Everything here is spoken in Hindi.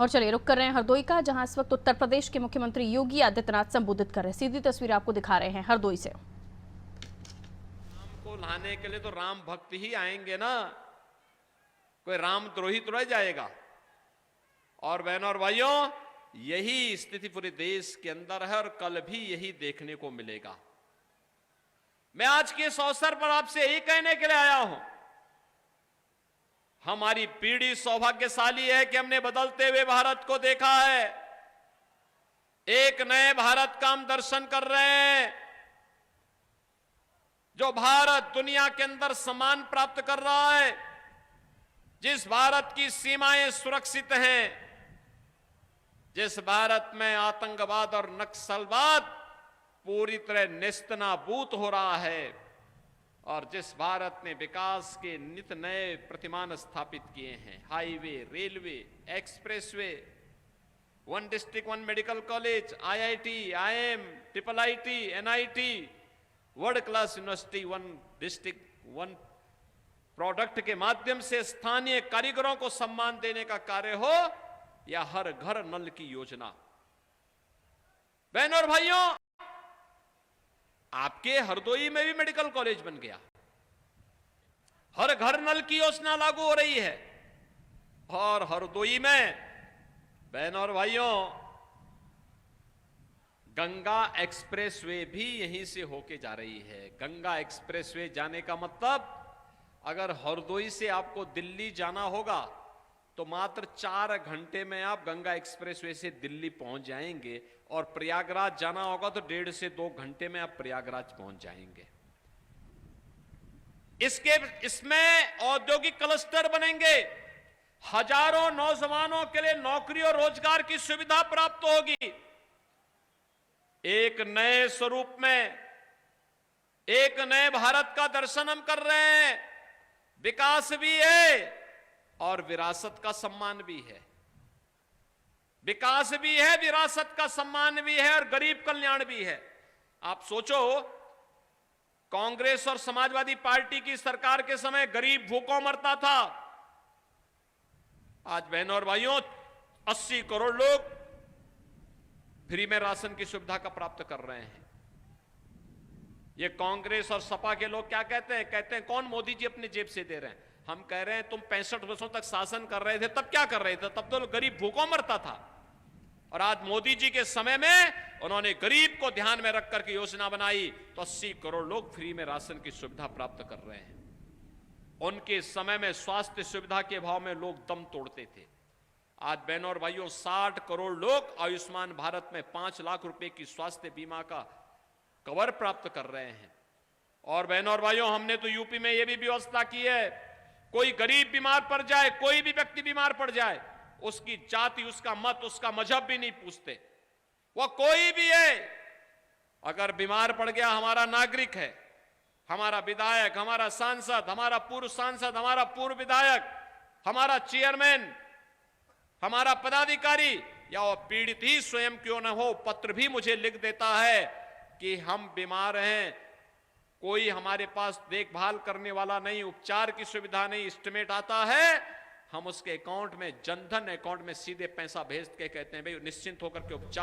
और चलिए रुक कर रहे हैं हरदोई का, जहां इस वक्त उत्तर प्रदेश के मुख्यमंत्री योगी आदित्यनाथ संबोधित कर रहे हैं। सीधी तस्वीर आपको दिखा रहे हैं हरदोई से। राम को लाने के लिए तो राम भक्त ही आएंगे ना, कोई रामद्रोही तो रह जाएगा। और बहनों और भाइयों, यही स्थिति पूरे देश के अंदर है और कल भी यही देखने को मिलेगा। मैं आज के इस अवसर पर आपसे यही कहने के लिए आया हूं, हमारी पीढ़ी सौभाग्यशाली है कि हमने बदलते हुए भारत को देखा है। एक नए भारत का हम दर्शन कर रहे हैं, जो भारत दुनिया के अंदर सम्मान प्राप्त कर रहा है, जिस भारत की सीमाएं सुरक्षित हैं, जिस भारत में आतंकवाद और नक्सलवाद पूरी तरह नेस्तनाबूद हो रहा है, और जिस भारत ने विकास के नित नए प्रतिमान स्थापित किए हैं, highway, railway, expressway, one district one medical college, IIT, IIM, triple IT, NIT, world class university, one district one product के माध्यम से स्थानीय कारीगरों को सम्मान देने का कार्य हो, या हर घर नल की योजना। बहनों और भाइयों, आपके हरदोई में भी मेडिकल कॉलेज बन गया, हर घर नल की योजना लागू हो रही है। और हरदोई में बहनों और भाइयों, गंगा एक्सप्रेसवे भी यहीं से होके जा रही है। गंगा एक्सप्रेसवे जाने का मतलब, अगर हरदोई से आपको दिल्ली जाना होगा तो मात्र 4 घंटे में आप गंगा एक्सप्रेसवे से दिल्ली पहुंच जाएंगे, और प्रयागराज जाना होगा तो 1.5 से 2 घंटे में आप प्रयागराज पहुंच जाएंगे। इसमें औद्योगिक क्लस्टर बनेंगे, हजारों नौजवानों के लिए नौकरी और रोजगार की सुविधा प्राप्त होगी। एक नए स्वरूप में, एक नए भारत का दर्शन हम कर रहे हैं। विकास भी है और विरासत का सम्मान भी है। विकास भी है, विरासत का सम्मान भी है, और गरीब कल्याण भी है। आप सोचो, कांग्रेस और समाजवादी पार्टी की सरकार के समय गरीब भूखों मरता था। आज बहनों और भाइयों, 80 करोड़ लोग फ्री में राशन की सुविधा का प्राप्त कर रहे हैं। ये कांग्रेस और सपा के लोग क्या कहते हैं? कहते हैं कौन मोदी जी अपनी जेब से दे रहे हैं। हम कह रहे हैं तुम 65 वर्षों तक शासन कर रहे थे, तब क्या कर रहे थे? तब तो गरीब भूखों मरता था। और आज मोदी जी के समय में उन्होंने गरीब को ध्यान में रखकर के योजना बनाई, तो 80 करोड़ लोग फ्री में राशन की सुविधा प्राप्त कर रहे हैं। उनके समय में स्वास्थ्य सुविधा के अभाव में लोग दम तोड़ते थे। आज बहनों और भाइयों, 60 करोड़ लोग आयुष्मान भारत में 5 लाख रुपए की स्वास्थ्य बीमा का कवर प्राप्त कर रहे हैं। और बहनों और भाइयों, हमने तो यूपी में यह भी व्यवस्था की है, कोई गरीब बीमार पड़ जाए, कोई भी व्यक्ति बीमार पड़ जाए, उसकी जाति, उसका मत, उसका मजहब भी नहीं पूछते। वह कोई भी है, अगर बीमार पड़ गया, हमारा नागरिक है, हमारा विधायक, हमारा सांसद, हमारा पूर्व सांसद, हमारा पूर्व विधायक, हमारा चेयरमैन, हमारा पदाधिकारी, या वह पीड़ित ही स्वयं क्यों न हो, पत्र भी मुझे लिख देता है कि हम बीमार हैं, कोई हमारे पास देखभाल करने वाला नहीं, उपचार की सुविधा नहीं, एस्टिमेट आता है, हम उसके अकाउंट में, जनधन अकाउंट में सीधे पैसा भेज के कहते हैं भाई निश्चिंत होकर के उपचार